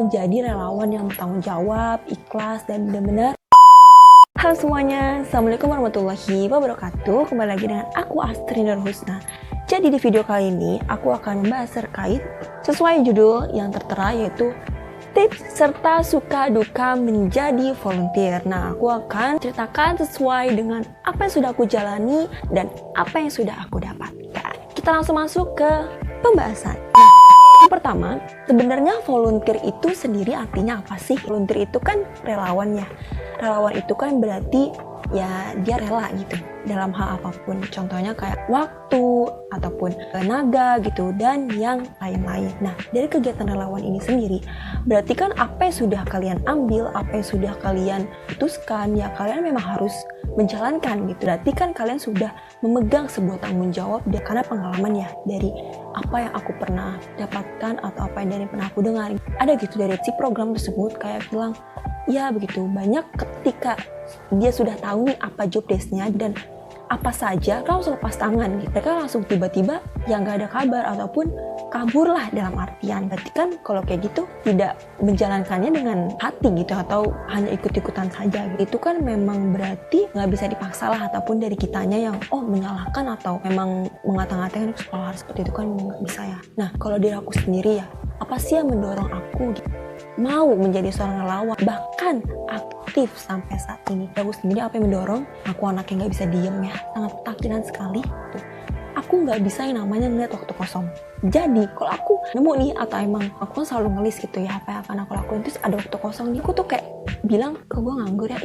menjadi relawan yang bertanggung jawab, ikhlas, dan benar-benar. Halo semuanya, Assalamualaikum warahmatullahi wabarakatuh. Kembali lagi dengan aku Astri Nurhusna. Jadi di video kali ini aku akan membahas terkait sesuai judul yang tertera, yaitu tips serta suka duka menjadi volunteer. Nah, aku akan ceritakan sesuai dengan apa yang sudah aku jalani dan apa yang sudah aku dapatkan. Kita langsung masuk ke pembahasan. Nah, yang pertama, sebenarnya volunteer itu sendiri artinya apa sih? Volunteer itu kan relawan ya. Relawan itu kan berarti ya dia rela gitu dalam hal apapun. Contohnya kayak waktu ataupun tenaga gitu dan yang lain-lain. Nah, dari kegiatan relawan ini sendiri berarti kan apa yang sudah kalian ambil, apa yang sudah kalian putuskan, ya kalian memang harus menjalankan gitu. Berarti kan kalian sudah memegang sebuah tanggung jawab karena pengalaman ya, dari apa yang aku pernah dapatkan atau apa yang dari pernah aku dengar. Ada gitu dari si program tersebut kayak bilang, ya begitu banyak ketika dia sudah tahu nih apa job desk-nya dan apa saja, kalau langsung lepas tangan gitu. Mereka langsung tiba-tiba yang gak ada kabar ataupun kabur lah dalam artian. Berarti kan kalau kayak gitu tidak menjalankannya dengan hati gitu atau hanya ikut-ikutan saja gitu. Itu kan memang berarti gak bisa dipaksa lah, ataupun dari kitanya yang menyalahkan atau memang mengata-ngatain kalau harus seperti itu kan gak bisa ya. Nah, kalau diri aku sendiri ya, apa sih yang mendorong aku gitu mau menjadi seorang relawan, bahkan aktif sampai saat ini. Aku sendiri apa yang mendorong? Aku anak yang gak bisa diem ya, sangat ketakutan sekali tuh. Aku gak bisa yang namanya ngeliat waktu kosong. Jadi kalau aku nemu nih, atau emang aku kan selalu ngelis gitu ya apa yang akan aku lakuin, terus ada waktu kosong nih, aku tuh kayak bilang, kok gue nganggur ya,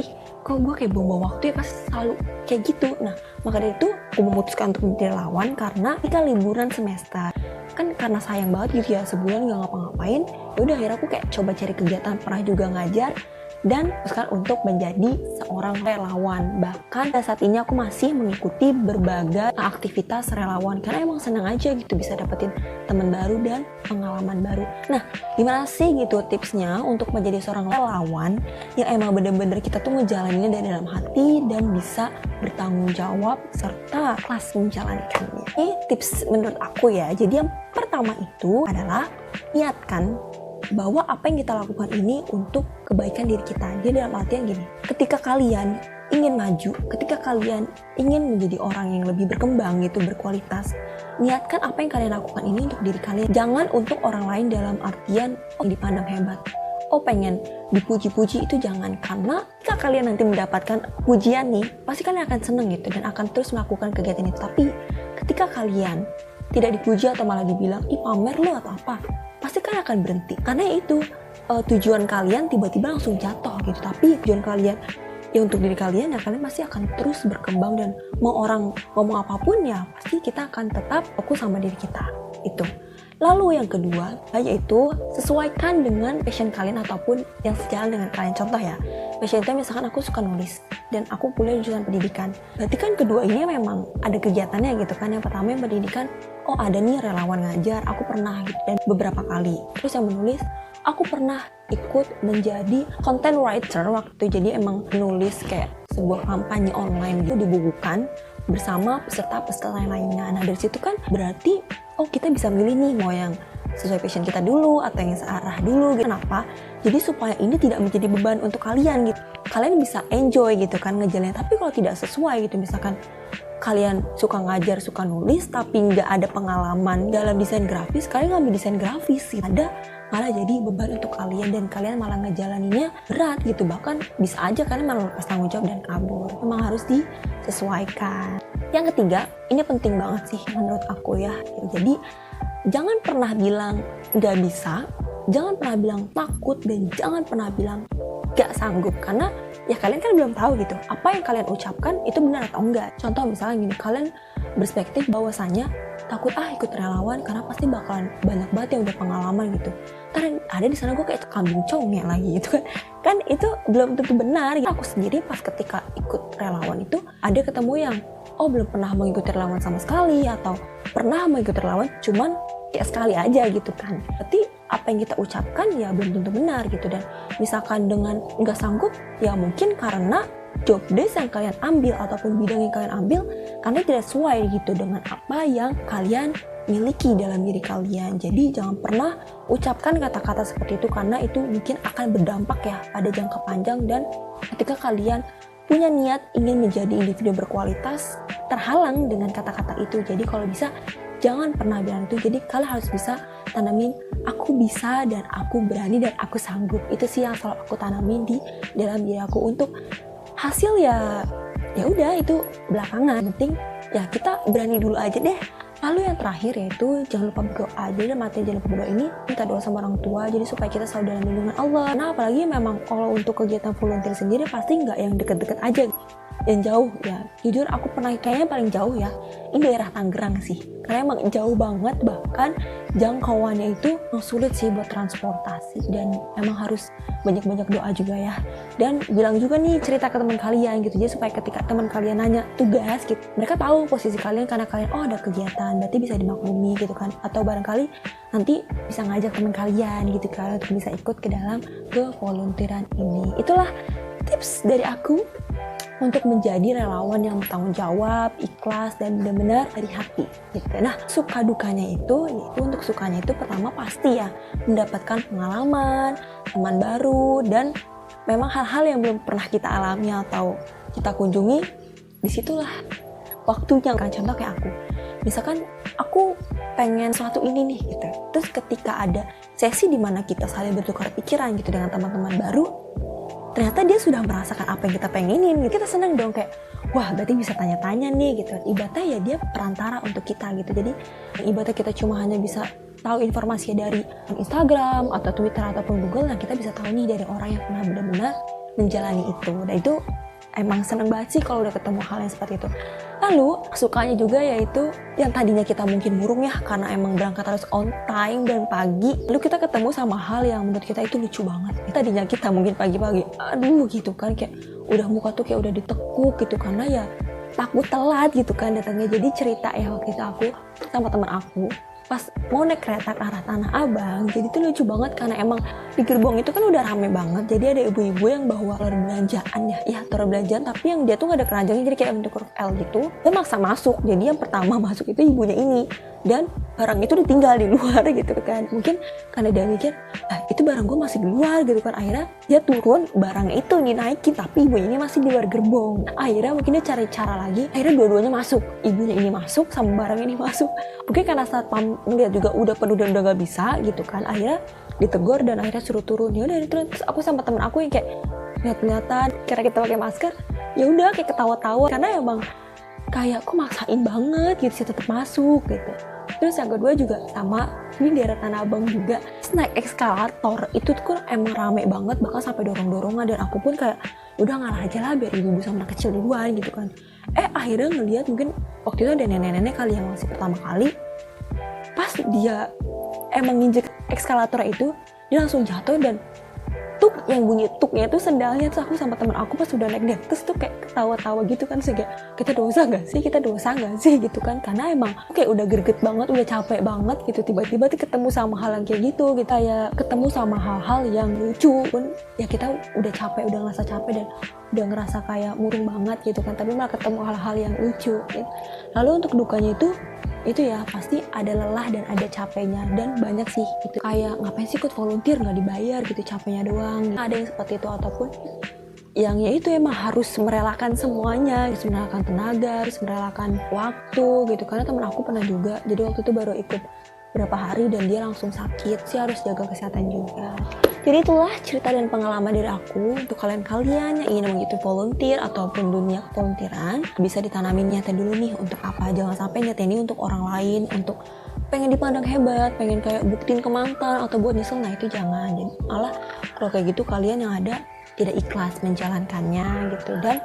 kok gue kayak buang-buang waktu ya, pas selalu kayak gitu. Nah, maka dari itu aku memutuskan untuk menjadi relawan karena ketika liburan semester kan karena sayang banget gitu ya, sebulan gak ngapa-ngapain, yaudah akhirnya aku kayak coba cari kegiatan, pernah juga ngajar dan sekarang untuk menjadi seorang relawan. Bahkan saat ini aku masih mengikuti berbagai aktivitas relawan karena emang senang aja gitu bisa dapetin teman baru dan pengalaman baru. Nah, gimana sih gitu tipsnya untuk menjadi seorang relawan yang emang bener-bener kita tuh ngejalaninnya dari dalam hati dan bisa bertanggung jawab serta ikhlas menjalankannya. Ini tips menurut aku ya. Jadi yang pertama itu adalah niatkan bahwa apa yang kita lakukan ini untuk kebaikan diri kita. Jadi dalam artian gini, ketika kalian ingin maju, ketika kalian ingin menjadi orang yang lebih berkembang gitu, berkualitas, niatkan apa yang kalian lakukan ini untuk diri kalian. Jangan untuk orang lain dalam artian dipandang hebat. Pengen dipuji-puji, itu jangan. Karena ketika kalian nanti mendapatkan pujian nih, pasti kalian akan seneng gitu dan akan terus melakukan kegiatan itu. Tapi ketika kalian tidak dipuji atau malah dibilang, pamer lu atau apa, pasti kan akan berhenti. Karena itu tujuan kalian tiba-tiba langsung jatuh gitu. Tapi tujuan kalian ya untuk diri kalian, ya kalian pasti akan terus berkembang. Dan mau orang ngomong apapun ya pasti kita akan tetap fokus sama diri kita itu. Lalu yang kedua, yaitu sesuaikan dengan passion kalian ataupun yang sejalan dengan kalian. Contoh ya, passion itu misalkan aku suka nulis dan aku kuliah jurusan pendidikan. Berarti kan kedua ini memang ada kegiatannya gitu kan. Yang pertama yang pendidikan, ada nih relawan ngajar, aku pernah gitu dan beberapa kali. Terus yang menulis, aku pernah ikut menjadi content writer waktu itu. Jadi emang menulis kayak sebuah kampanye online gitu, dibukukan bersama peserta-peserta yang lainnya. Nah dari situ kan berarti kita bisa milih nih mau yang sesuai passion kita dulu atau yang searah dulu gitu. Kenapa? Jadi supaya ini tidak menjadi beban untuk kalian gitu. Kalian bisa enjoy gitu kan ngejalannya. Tapi kalau tidak sesuai gitu, misalkan kalian suka ngajar, suka nulis tapi nggak ada pengalaman dalam desain grafis, kalian ngambil desain grafis gitu. Ada malah jadi beban untuk kalian dan kalian malah ngejalaninnya berat gitu. Bahkan bisa aja kalian malah lepas tanggung jawab dan kabur. Memang harus disesuaikan. Yang ketiga, ini penting banget sih menurut aku ya. Jadi jangan pernah bilang nggak bisa, jangan pernah bilang takut, dan jangan pernah bilang gak sanggup. Karena ya kalian kan belum tahu gitu apa yang kalian ucapkan itu benar atau enggak. Contoh misalnya gini, kalian berspektif bahwasanya takut ikut relawan karena pasti bakalan banyak banget yang udah pengalaman gitu. Ntar ada di sana gue kayak kambing congnya lagi gitu kan itu belum tentu benar. Aku sendiri pas ketika ikut relawan itu ada ketemu yang belum pernah mengikuti relawan sama sekali, atau pernah mengikuti relawan cuman ya sekali aja gitu kan. Berarti apa yang kita ucapkan ya belum tentu benar gitu. Dan misalkan dengan nggak sanggup, ya mungkin karena job desk yang kalian ambil ataupun bidang yang kalian ambil karena tidak sesuai gitu dengan apa yang kalian miliki dalam diri kalian. Jadi jangan pernah ucapkan kata-kata seperti itu karena itu mungkin akan berdampak ya pada jangka panjang, dan ketika kalian punya niat ingin menjadi individu berkualitas terhalang dengan kata-kata itu. Jadi kalau bisa jangan pernah bilang itu. Jadi kalian harus bisa tanamin aku bisa dan aku berani dan aku sanggup. Itu sih yang selalu aku tanamin di dalam diri aku. Untuk hasil ya udah itu belakangan, penting ya kita berani dulu aja deh. Lalu yang terakhir yaitu jangan lupa berdoa. Jadi materi jangan lupa berdoa ini minta doa sama orang tua, jadi supaya kita selalu dalam lindungan Allah. Nah apalagi memang kalau untuk kegiatan volunteer sendiri pasti nggak yang deket-deket aja yang jauh ya. Jujur aku pernah kayaknya paling jauh ya ini daerah Tangerang sih, karena emang jauh banget, bahkan jangkauannya itu sulit sih buat transportasi, dan emang harus banyak-banyak doa juga ya. Dan bilang juga nih cerita ke teman kalian gitu, jadi supaya ketika teman kalian nanya tugas gitu, mereka tahu posisi kalian karena kalian ada kegiatan, berarti bisa dimaklumi gitu kan. Atau barangkali nanti bisa ngajak teman kalian gitu kan untuk bisa ikut ke dalam kevolunteeran ini. Itulah tips dari aku untuk menjadi relawan yang bertanggung jawab, ikhlas, dan benar-benar dari hati gitu. Nah, suka dukanya itu, yaitu untuk sukanya itu pertama pasti ya mendapatkan pengalaman, teman baru, dan memang hal-hal yang belum pernah kita alami atau kita kunjungi, disitulah waktunya kan. Contoh kayak aku, misalkan aku pengen suatu ini nih gitu, terus ketika ada sesi di mana kita saling bertukar pikiran gitu dengan teman-teman baru, ternyata dia sudah merasakan apa yang kita pengenin gitu. Kita senang dong, kayak wah berarti bisa tanya-tanya nih gitu. Ibaratnya ya dia perantara untuk kita gitu. Jadi ibaratnya kita cuma hanya bisa tahu informasi dari Instagram atau Twitter ataupun Google, nah kita bisa tahu nih dari orang yang pernah benar-benar menjalani itu. Dan itu emang seneng banget sih kalau udah ketemu hal yang seperti itu. Lalu sukanya juga yaitu yang tadinya kita mungkin murung ya karena emang berangkat harus on time dan pagi, lalu kita ketemu sama hal yang menurut kita itu lucu banget. Tadinya kita mungkin pagi-pagi aduh gitu kan, kayak udah muka tuh kayak udah ditekuk gitu karena ya takut telat gitu kan datangnya. Jadi cerita ya waktu itu aku sama teman aku pas mau naik kereta ke arah Tanah Abang, jadi tuh lucu banget karena emang di gerbong itu kan udah rame banget. Jadi ada ibu-ibu yang bawa telur belanjaan ya telur belanjaan, tapi yang dia tuh gak ada keranjangnya, jadi kayak bentuk huruf L gitu. Dia maksa masuk, jadi yang pertama masuk itu ibunya ini, dan barang itu ditinggal di luar gitu kan. Mungkin karena dia mikir, itu barang gue masih di luar gitu kan. Akhirnya dia turun, barang itu dinaikin, tapi ibunya ini masih di luar gerbong. Akhirnya mungkin dia cari cara lagi, akhirnya dua-duanya masuk. Ibunya ini masuk sama barang ini masuk. Mungkin karena saat ngeliat juga udah penuh dan udah gak bisa gitu kan, akhirnya ditegur dan akhirnya suruh turun. Ya udah turun. Terus aku sama temen aku yang kayak lihat-lihatan, kira kita pakai masker, ya udah kayak ketawa-tawa karena emang kayak kok maksain banget gitu sih tetap masuk gitu. Terus yang kedua juga sama, ini daerah Tanah Abang juga, naik eskalator itu tuh emang rame banget, bahkan sampai dorong-dorongan. Dan aku pun kayak udah ngalah aja lah biar ibu-ibu sama anak kecil duluan gitu kan. Akhirnya ngeliat mungkin waktu itu ada nenek-nenek kali yang masih pertama kali, pas dia emang nginjek eskalator itu dia langsung jatuh, dan tuk yang bunyi tuknya itu sendalnya. Terus aku sama teman aku pas udah naik di atas tuh kayak ketawa-tawa gitu kan, sih kayak kita dosa gak sih gitu kan, karena emang kayak udah greget banget, udah capek banget gitu, tiba-tiba tuh ketemu sama hal yang kayak gitu, kita ya ketemu sama hal-hal yang lucu pun ya kita udah capek, udah ngerasa capek dan udah ngerasa kayak murung banget gitu kan, tapi malah ketemu hal-hal yang lucu gitu. Lalu untuk dukanya itu ya pasti ada lelah dan ada capeknya, dan banyak sih gitu, kayak ngapain sih ikut volunteer nggak dibayar gitu, capeknya doang. Ada yang seperti itu, ataupun yang ya itu emang harus merelakan semuanya, harus merelakan tenaga, harus merelakan waktu gitu. Karena temen aku pernah juga, jadi waktu itu baru ikut berapa hari dan dia langsung sakit sih, harus jaga kesehatan juga. Jadi itulah cerita dan pengalaman dari aku untuk kalian-kalian yang ingin mengikuti volunteer ataupun dunia kevolunteeran. Bisa ditanamin niatnya dulu nih untuk apa, jangan sampai niatnya ini untuk orang lain, untuk pengen dipandang hebat, pengen kayak buktiin ke mantan atau buat nyesel, nah itu jangan. Jadi malah kalau kayak gitu kalian yang ada tidak ikhlas menjalankannya gitu. Dan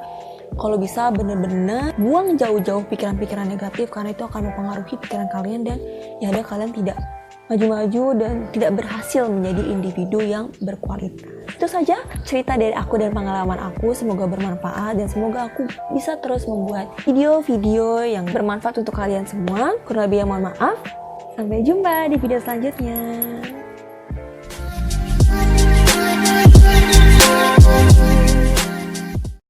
kalau bisa bener-bener buang jauh-jauh pikiran-pikiran negatif, karena itu akan mempengaruhi pikiran kalian dan ya ada kalian tidak maju-maju dan tidak berhasil menjadi individu yang berkualitas. Itu saja cerita dari aku dan pengalaman aku, semoga bermanfaat dan semoga aku bisa terus membuat video-video yang bermanfaat untuk kalian semua. Kurang lebih mohon maaf. Sampai jumpa di video selanjutnya.